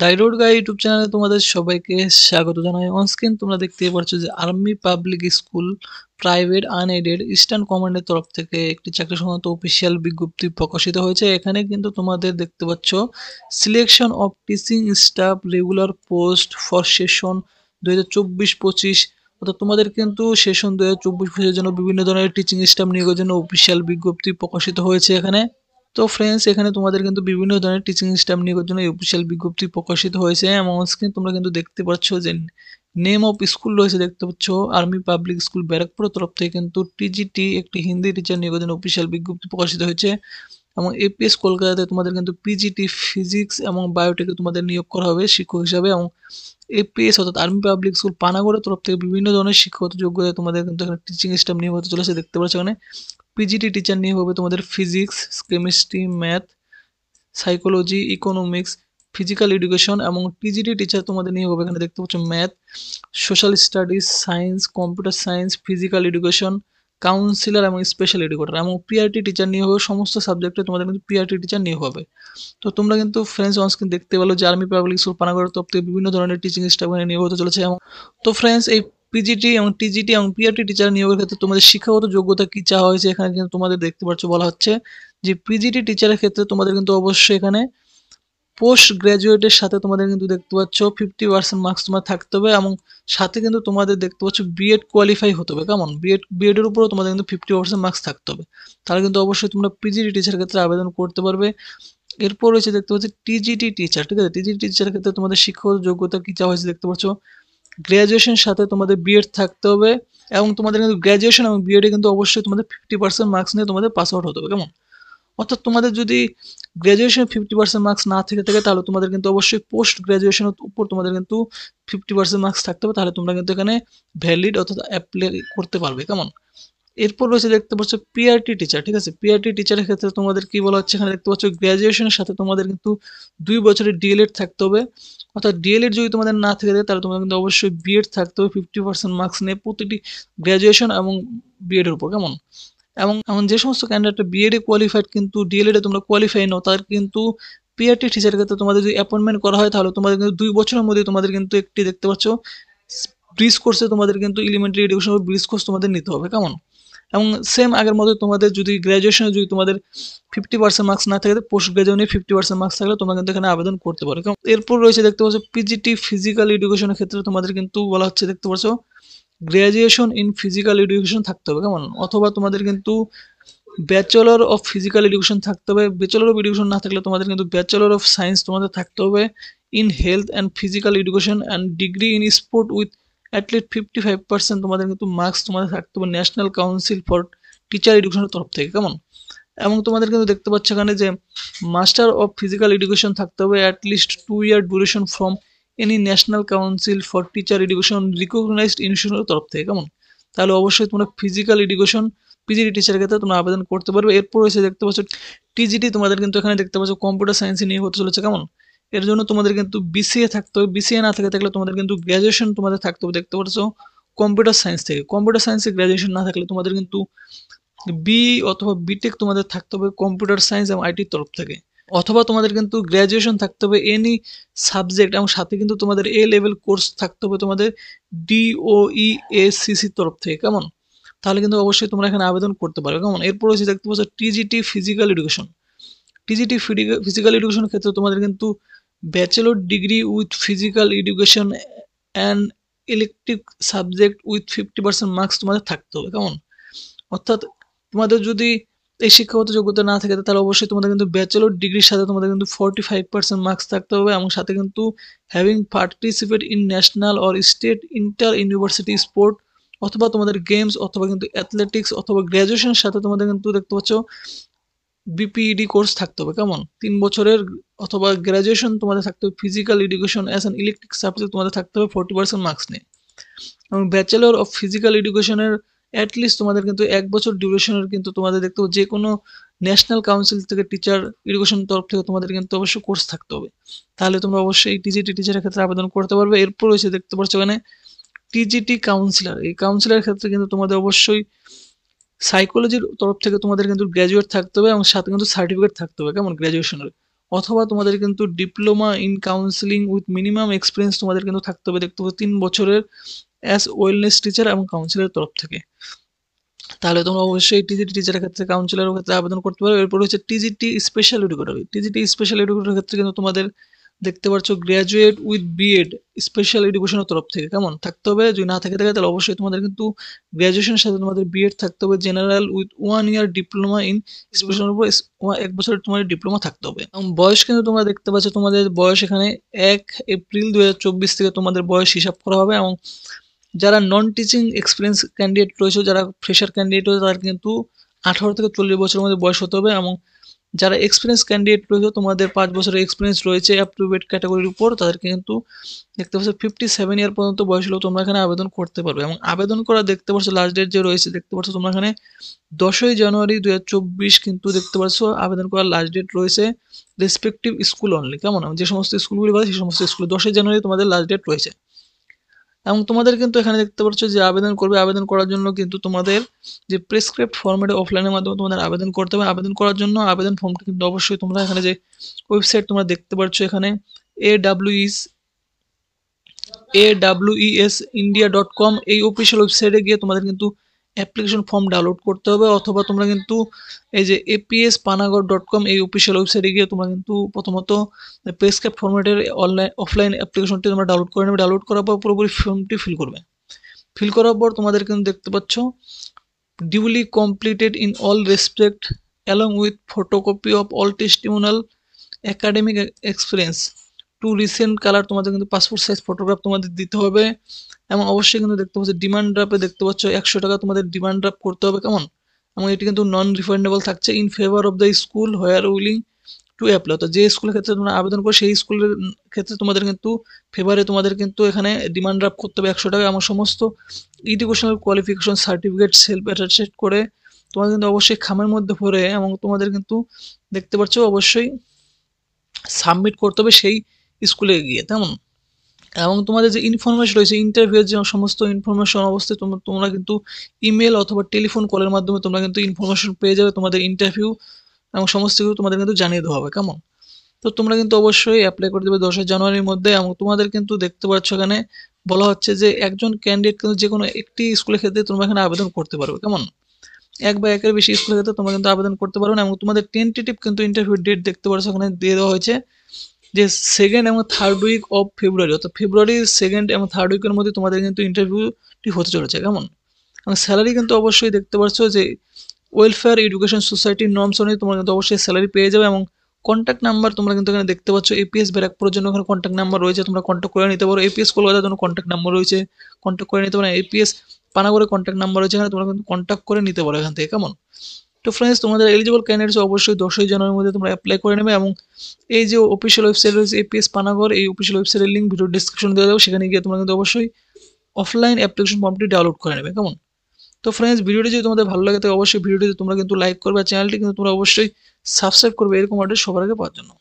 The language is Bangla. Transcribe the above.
ডাইরোড গাই ইউটিউব চ্যানেলে তোমাদের সবাইকে স্বাগত জানাই। অনস্ক্রিন তোমরা দেখতেই পাচ্ছ যে army public school private unaided eastern কমান্ডের তরফ থেকে একটি চাকরি সংক্রান্ত অফিসিয়াল বিজ্ঞপ্তি প্রকাশিত হয়েছে। এখানে কিন্তু তোমাদের দেখতে পাচ্ছ selection of teaching staff regular post for session 2024-25, অর্থাৎ তোমাদের কিন্তু সেশন 2024-25 জন্য বিভিন্ন ধরনের টিচিং স্টাফ নিয়োগের জন্য অফিসিয়াল বিজ্ঞপ্তি প্রকাশিত হয়েছে এখানে। তো ফ্রেন্ডস, এখানে তোমাদের কিন্তু বিভিন্ন ধরনের টিচিং স্টাফ নিয়োগের জন্য অফিসিয়াল বিজ্ঞপ্তি প্রকাশিত হয়েছে এবং স্ক্রিন তোমরা কিন্তু দেখতে পাচ্ছ যে নেম অফ স্কুল রয়েছে, দেখতে পাচ্ছ আর্মি পাবলিক স্কুল ব্যারাকপুরের তরফ থেকে কিন্তু টিজিটি একটি হিন্দি টিচার নিয়োগের জন্য অফিসিয়াল বিজ্ঞপ্তি প্রকাশিত হয়েছে। এবং এপিএস কলকাতাতে তোমাদের কিন্তু পিজিটি ফিজিক্স এবং বায়োটেকে তোমাদের নিয়োগ করা হবে শিক্ষক হিসাবে। এবং এপিএস অর্থাৎ আর্মি পাবলিক স্কুল পানাগড়ের তরফ থেকে বিভিন্ন ধরনের শিক্ষাগত যোগ্যতা তোমাদের কিন্তু এখানে টিচিং স্টাফ নিয়োগ হতে চলেছে, দেখতে পাচ্ছ এখানে পিজিটি টিচার নিয়োগ হবে তোমাদের physics, chemistry, math, psychology, economics, physical education. এবং টিজিটি টিচার তোমাদের নিয়োগ হবে এখানে দেখতে পাচ্ছ math, social studies, science, computer science, physical education, councillor এবং স্পেশাল এডুকেটর। এবং পিআরটি টিচার নিয়োগ হবে সমস্ত সাবজেক্টে তোমাদের কিন্তু পিআরটি টিচার নিয়োগ হবে। তো তোমরা কিন্তু ফ্রেন্ডস অনস্ক্রিন দেখতে পেলো যে আর্মি পাবলিক স্কুল পানাগড়ের তরফ থেকে বিভিন্ন ধরনের টিচিং স্টাফ এখানে নিয়োগ হতে চলেছে। এবং তো ফ্রেন্ডস, এই পিজিটি এবং টিজিটি এবং পিআরটি টিচার নিয়োগের ক্ষেত্রে তোমাদের শিক্ষাগত যোগ্যতা কি চাওয়া হয়েছে এখানে কিন্তু তোমাদের দেখতে পাচ্ছ বলা হচ্ছে যে পিজিটি টিচারের ক্ষেত্রে তোমাদের কিন্তু অবশ্যই এখানে পোস্ট গ্রাজুয়েটের সাথে তোমাদের কিন্তু দেখতে পাচ্ছ 50% মার্কস তোমার থাকতে হবে এবং সাথে কিন্তু তোমাদের দেখতে পাচ্ছ বিএড কোয়ালিফাই হতে হবে। কেমন বিএড এর উপরেও তোমাদের কিন্তু 50% মার্কস থাকতে হবে, তাহলে কিন্তু অবশ্যই তোমরা পিজিটি টিচার ক্ষেত্রে আবেদন করতে পারবে। এরপর রয়েছে দেখতে পাচ্ছি টিজিটি টিচার, ঠিক আছে। টিজিটি টিচারের ক্ষেত্রে তোমাদের শিক্ষাগত যোগ্যতা কি চাওয়া হয়েছে দেখতে পাচ্ছ গ্রাজুয়েশন সাথে তোমাদের বিএড থাকতে হবে এবং তোমাদের কিন্তু গ্রাজুয়েশন এবং বিএডে কিন্তু অবশ্যই তোমাদের 50% মার্কস নিয়ে তোমাদের পাস আউট হতে হবে। কেমন, অর্থাৎ তোমাদের যদি গ্রাজুয়েশনে 50% মার্কস না থেকে থাকে তাহলে তোমাদের কিন্তু অবশ্যই পোস্ট গ্রাজুয়েশনের উপর তোমাদের কিন্তু 50% মার্কস থাকতে হবে, তাহলে তোমরা কিন্তু এখানে ভ্যালিড অর্থাৎ অ্যাপ্লাই করতে পারবে। কেমন, এরপর রয়েছে দেখতে পাচ্ছ পিআরটি টিচার, ঠিক আছে। পিআরটি টিচারের ক্ষেত্রে তোমাদের কি বলা হচ্ছে এখানে দেখতে পাচ্ছ গ্রাজুয়েশনের সাথে তোমাদের কিন্তু 2 বছরের ডিএলএড থাকতে হবে, অর্থাৎ ডিএলএড যদি তোমাদের না থেকে থাকে তাহলে তোমাদের কিন্তু অবশ্যই বিএড থাকতে হবে 50% মার্কস নিয়ে প্রতিটি গ্রাজুয়েশন এবং বিএড এর উপর। কেমন, এবং এমন যে সমস্ত ক্যান্ডিডেট বিএডে কোয়ালিফাইড কিন্তু ডিএলএড এ তোমরা কোয়ালিফাই নও, তার কিন্তু পিআরটি টিচারের ক্ষেত্রে তোমাদের যদি অ্যাপয়েন্টমেন্ট করা হয় তাহলে তোমাদের কিন্তু 2 বছরের মধ্যে তোমাদের কিন্তু একটি দেখতে পাচ্ছ ব্রিজ কোর্সে তোমাদের কিন্তু এলিমেন্টারি এডুকেশন ব্রিজ কোর্স তোমাদের নিতে হবে। কেমন, এবং সেম আগের মতো তোমাদের যদি গ্রাজুয়েশনে যদি তোমাদের 50% মার্কস না থাকে পোস্ট গ্রাজুয়েশনে 50% মার্কস থাকলে তোমরা কিন্তু এখানে আবেদন করতে পারো। এরপর রয়েছে দেখতে পাচ্ছ পিজিটি ফিজিক্যাল এডুকেশনের ক্ষেত্রে তোমাদের কিন্তু বলা হচ্ছে দেখতে পাচ্ছ গ্রাজুয়েশন ইন ফিজিক্যাল এডুকেশন থাকতে হবে। কেমন, অথবা তোমাদের কিন্তু ব্যাচেলর অফ ফিজিক্যাল এডুকেশন থাকতে হবে। ব্যাচেলর অফ এডুকেশন না থাকলে তোমাদের কিন্তু ব্যাচেলর অফ সায়েন্স তোমাদের থাকতে হবে in health and physical education and degree in sport with at least 55% তোমাদের কিন্তু মার্কস তোমাদের থাকতে হবে ন্যাশনাল কাউন্সিল ফর টিচার এডুকেশনের তরফ থেকে। কেমন, এবং তোমাদের কিন্তু দেখতে পাচ্ছ এখানে যে মাস্টার অফ ফিজিক্যাল এডুকেশন থাকতে হবে at least 2 year duration from any national council for teacher education recognized ইনস্টিটিউশনের তরফ থেকে। কেমন, তাহলে অবশ্যই তোমরা ফিজিক্যাল এডুকেশন পিজিটি টিচারের ক্ষেত্রে তোমরা আবেদন করতে পারবে। এরপর এসে দেখতে পাচ্ছ টিজিটি তোমাদের কিন্তু এখানে দেখতে পাচ্ছ কম্পিউটার সায়েন্সে নিয়ে হতে চলেছে। কেমন, এর জন্য তোমাদের কিন্তু বিসিএ থাকতে হবে, বিসিএ না থেকে থাকলে তোমাদের কিন্তু গ্রাজুয়েশন তোমাদের থাকতে হবে দেখতে পাচ্ছ কম্পিউটার সায়েন্স থেকে। কম্পিউটার সায়েন্সে গ্রাজুয়েশন না থাকলে তোমাদের কিন্তু বি অথবা বিটেক তোমাদের থাকতে হবে কম্পিউটার সায়েন্স এবং আইটির তরফ থেকে, অথবা তোমাদের কিন্তু গ্রাজুয়েশন থাকতে হবে এনি সাবজেক্ট এবং সাথে কিন্তু তোমাদের এ লেভেল কোর্স থাকতে হবে তোমাদের ডিওইএসসিসির তরফ থেকে। কেমন, তাহলে কিন্তু অবশ্যই তোমরা এখানে আবেদন করতে পারবে। কেমন, এরপর হচ্ছে দেখতে পাচ্ছ TGT physical education. TGT physical এডুকেশনের ক্ষেত্রে তোমাদের কিন্তু bachelor degree with physical education and elective subject with 50% marks তোমাদের থাকতে হবে। কেমন, অর্থাৎ তোমাদের যদি এই শিক্ষাগত যোগ্যতা না থাকে তাহলে অবশ্যই তোমাদের কিন্তু ব্যাচেলর ডিগ্রির সাথে তোমাদের কিন্তু 45% মার্কস থাকতে হবে এবং সাথে কিন্তু having participate in national or state inter university sport, অথবা তোমাদের গেমস অথবা কিন্তু অ্যাথলেটিক্স, অথবা গ্র্যাজুয়েশনের সাথে তোমাদের কিন্তু দেখতে পাচ্ছ বিপিইডি কোর্স থাকতে হবে। কেমন, 3 বছরের, অথবা গ্র্যাজুয়েশন তোমাদের থাকতে হবে physical education as an electric subject তোমাদের থাকতে হবে 40% মার্কস নিয়ে। এবং ব্যাচেলর অফ ফিজিক্যাল এডুকেশনের অ্যাটলিস্ট তোমাদের কিন্তু 1 বছর ডিউরেশনের কিন্তু তোমাদের দেখতে হবে যে কোনো ন্যাশনাল কাউন্সিল থেকে টিচার এডুকেশন তরফ থেকে তোমাদের কিন্তু অবশ্যই কোর্স থাকতে হবে, তাহলে তোমরা অবশ্যই টিজিটি টিচারের ক্ষেত্রে আবেদন করতে পারবে। এরপর রয়েছে দেখতে পাচ্ছ এখানে টিজিটি কাউন্সিলর। এই কাউন্সিলর ক্ষেত্রে কিন্তু তোমাদের অবশ্যই সাইকোলজির তরফ থেকে তোমাদের কিন্তু গ্র্যাজুয়েট থাকতে হবে এবং সাথে কিন্তু সার্টিফিকেট থাকতে হবে। কেমন, গ্র্যাজুয়েশনের অথবা তোমাদের কিন্তু diploma in counselling with minimum experience তোমাদের কিন্তু থাকতে হবে, দেখতে হবে 3 বছরের অ্যাজ ওয়েলনেস টিচার এবং কাউন্সিলের তরফ থেকে। তাহলে তোমরা অবশ্যই টিজিটি টিচারের ক্ষেত্রে, কাউন্সিলরের ক্ষেত্রে আবেদন করতে পারো। এরপর হচ্ছে TGT special educator. TGT special এডুকেটরের ক্ষেত্রে কিন্তু তোমাদের দেখতে পাচ্ছ গ্র্যাজুয়েট উইথ বিএড স্পেশাল এডুকেশনের তরফ থেকে কেমন থাকতে হবে। যদি না থাকে তাহলে অবশ্যই তোমাদের কিন্তু গ্র্যাজুয়েশনের সাথে তোমাদের বিএড থাকতে হবে। General with 1 year diploma in special উপর 1 বছরের তোমাদের ডিপ্লোমা থাকতে হবে। এবং বয়স কিন্তু তোমরা দেখতে পাচ্ছ, তোমাদের বয়স এখানে 1 এপ্রিল 2024 থেকে তোমাদের বয়স হিসাব করা হবে। এবং যারা নন টিচিং এক্সপিরিয়েন্স ক্যান্ডিডেট রয়েছে, যারা ফ্রেশার ক্যান্ডিডেট রয়েছে, তাদের কিন্তু 18 থেকে 40 বছরের মধ্যে বয়স হতে হবে। এবং যারা এক্সপিরিয়েন্স ক্যান্ডিডেট রয়েছে, তোমাদের 5 বছরের এক্সপিরিয়েন্স রয়েছে অ্যাপ্রুভেড ক্যাটাগরির উপর, তাদেরকে কিন্তু দেখতে পাচ্ছ 57 ইয়ার পর্যন্ত বয়স হলেও তোমরা এখানে আবেদন করতে পারবে। এবং আবেদন করা দেখতে পাচ্ছ লাস্ট ডেট যে রয়েছে, দেখতে পাচ্ছ তোমরা এখানে 10ই জানুয়ারি 2024 কিন্তু দেখতে পাচ্ছ আবেদন করার লাস্ট ডেট রয়েছে। রেসপেক্টিভ স্কুল অনলি কেমন, যে সমস্ত স্কুলগুলি বলে সেই সমস্ত স্কুলে 10ই জানুয়ারি তোমাদের লাস্ট ডেট রয়েছে। এবং তোমাদের কিন্তু এখানে দেখতে পাচ্ছ যে আবেদন করবে, আবেদন করার জন্য কিন্তু তোমাদের যে প্রেসক্রিপ্ট ফরম্যাটে অফলাইনের মাধ্যমে তোমাদের আবেদন করতে হবে। আবেদন করার জন্য আবেদন ফর্মটা কিন্তু অবশ্যই তোমরা এখানে যে ওয়েবসাইট তোমরা দেখতে পাচ্ছ এখানে awes.india.com এই অফিসিয়াল ওয়েবসাইটে গিয়ে তোমাদের কিন্তু অ্যাপ্লিকেশন ফর্ম ডাউনলোড করতে হবে। অথবা তোমরা কিন্তু এই যে apspanagar.com এই অফিসিয়াল ওয়েবসাইটে গিয়ে তোমরা কিন্তু প্রথমত প্রেসক্রিপ্ট ফরম্যাটের অফলাইন অ্যাপ্লিকেশনটি তোমরা ডাউনলোড করে নেবে। ডাউনলোড করার পর পুরোপুরি ফর্মটি ফিল করবে। ফিল করার পর তোমাদের কিন্তু দেখতে পাচ্ছ duly completed in all respect along with photocopy of all testimonial academic experience to recent colour, তোমাদের কিন্তু পাসপোর্ট সাইজ ফটোগ্রাফ তোমাদের দিতে হবে। এবং অবশ্যই কিন্তু দেখতে পাচ্ছ ডিমান্ড ড্রাফটে দেখতে পাচ্ছ 100 টাকা তোমাদের ডিমান্ড ড্রাফট করতে হবে কেমন। এবং এটি কিন্তু নন রিফান্ডেবল থাকছে। In favour of the school where willing to apply, তো যে স্কুলের ক্ষেত্রে তোমরা আবেদন করো সেই স্কুলের ক্ষেত্রে তোমাদের কিন্তু ফেভারে তোমাদের কিন্তু এখানে ডিমান্ড ড্রাফট করতে হবে 100 টাকা। এবং সমস্ত educational qualification certificate self attested করে তোমাদের কিন্তু অবশ্যই খামের মধ্যে ভরে এবং তোমাদের কিন্তু দেখতে পাচ্ছ অবশ্যই সাবমিট করতে হবে সেই স্কুলে গিয়ে তেমন। এবং তোমাদের যে ইনফরমেশন রয়েছে ইন্টারভিউয়ের যে সমস্ত ইনফরমেশন অবস্থায় তোমরা কিন্তু ইমেল অথবা টেলিফোন কলের মাধ্যমে তোমরা কিন্তু ইনফরমেশন পেয়ে যাবে তোমাদের ইন্টারভিউ এবং সমস্ত কিছু তোমাদের কিন্তু জানিয়ে দেওয়া হবে কেমন। তো তোমরা কিন্তু অবশ্যই অ্যাপ্লাই করে দেবে 10 জানুয়ারির মধ্যে। এবং তোমাদের কিন্তু দেখতে পাচ্ছ এখানে বলা হচ্ছে যে একজন ক্যান্ডিডেট কিন্তু যে কোনো একটি স্কুলের ক্ষেত্রে তোমরা এখানে আবেদন করতে পারবে কেমন। এক বা একের বেশি স্কুলের ক্ষেত্রে তোমরা কিন্তু আবেদন করতে পারো না। এবং তোমাদের টেন্টেটিভ কিন্তু ইন্টারভিউ ডেট দেখতে পাচ্ছ এখানে দিয়ে দেওয়া হয়েছে যে 2nd এবং 3rd উইক অফ ফেব্রুয়ারি, অর্থাৎ ফেব্রুয়ারির 2nd এবং 3rd উইকের মধ্যে তোমাদের কিন্তু ইন্টারভিউটি হতে চলেছে কেমন। এবং স্যালারি কিন্তু অবশ্যই দেখতে পাচ্ছ যে ওয়েলফেয়ার এডুকেশন সোসাইটির নর্মস অনুযায়ী তোমরা কিন্তু অবশ্যই স্যালারি পেয়ে যাবে। এবং কন্ট্যাক্ট নাম্বার তোমরা কিন্তু এখানে দেখতে পাচ্ছ এপিএস ব্যারাকপুরের জন্য এখানে কন্ট্যাক্ট নাম্বার রয়েছে, তোমরা কন্ট্যাক্ট করে নিতে পারো। এপিএস কলকাতার জন্য কন্ট্যাক্ট নাম্বার রয়েছে, কন্ট্যাক্ট করে নিতে পারো। এপিএস পানাগড়ের কন্ট্যাক্ট নাম্বার রয়েছে, এখানে তোমরা কিন্তু কন্ট্যাক্ট করে নিতে পারো এখান থেকে কেমন। তো ফ্রেন্ডস, তোমাদের এলিজিবল ক্যান্ডিডেটস অবশ্যই 10ই জানুয়ারির মধ্যে তোমরা অ্যাপ্লাই করে নেবে। এবং এই যে অফিসিয়াল ওয়েবসাইট রয়েছে এপিএস পানাগড়, এই অফিসিয়াল ওয়েবসাইটের লিঙ্ক ভিডিও ডিসক্রিপশনে দিয়ে দেবো, সেখানে গিয়ে তোমরা কিন্তু অবশ্যই অফলাইন অ্যাপ্লিকেশন ফর্মটি ডাউনলোড করে নেবে কেমন। তো ফ্রেন্ডস, ভিডিওটি যদি তোমাদের ভালো লাগে তো অবশ্যই ভিডিওটি তোমরা কিন্তু লাইক করবে, আর চ্যানেলটি কিন্তু তোমরা অবশ্যই সাবস্ক্রাইব করবে এরকম আপডেট সবার আগে পাওয়ার জন্য।